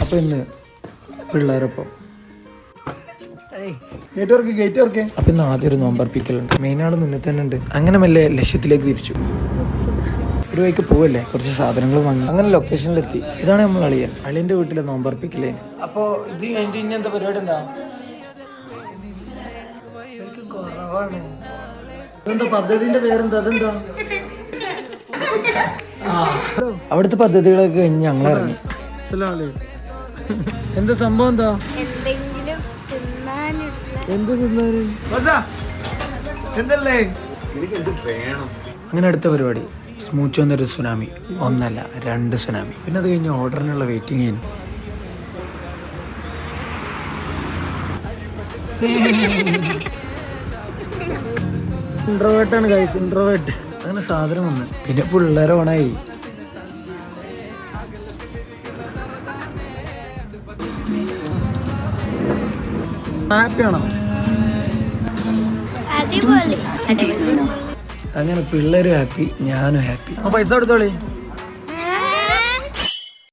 അപ്പോൾ ഇന്ന് പിള്ളേരൊപ്പം അപ്പൊ ഇന്ന് ആദ്യം ഒരു നോമ്പർപ്പിക്കലുണ്ട്. മെയിൻ ആള് മുന്നിൽ തന്നെ ഉണ്ട്. അങ്ങനെ മെല്ലെ ലക്ഷ്യത്തിലേക്ക് തിരിച്ചു. ഒരു വഴിക്ക് പോവല്ലേ, കുറച്ച് സാധനങ്ങൾ വാങ്ങി. അങ്ങനെ ലൊക്കേഷനിലെത്തി. ഇതാണ് നമ്മൾ അളിയൻ. അളിയന്റെ വീട്ടിലെ നോമ്പർപ്പിക്കലേ. അപ്പൊ ഇത് കഴിഞ്ഞിട്ട് ഇനി എന്താ പരിപാടി? എന്താ കുറവാണ്. അതെന്താ പദ്ധതിന്റെ പേരെന്താ? അതെന്താ? അവിടുത്തെ പദ്ധതികളൊക്കെ കഴിഞ്ഞ് ഞങ്ങൾ ഇറങ്ങി. എന്താ സംഭവം? എന്താ എന്ത് തിന്നാന്? എന്തല്ലേ? അങ്ങനെ അടുത്ത പരിപാടി സ്മൂച്ച് വന്നൊരു സുനാമി. ഒന്നല്ല 2 സുനാമി. പിന്നെ അത് കഴിഞ്ഞ് ഓർഡറിനുള്ള വെയിറ്റിംഗ് ചെയ്യുന്നു. ഇൻട്രോവേർട്ടാണ് ഗൈസ്, ഇൻട്രോവേർട്ട്. അങ്ങനെ സാധനം വന്ന് പിന്നെ പിള്ളേരെ ഓണായി. ഹാപ്പിയാണോ? അങ്ങനെ പിള്ളേരും ഹാപ്പി, ഞാനും ഹാപ്പി. പൈസ കൊടുത്തോളി.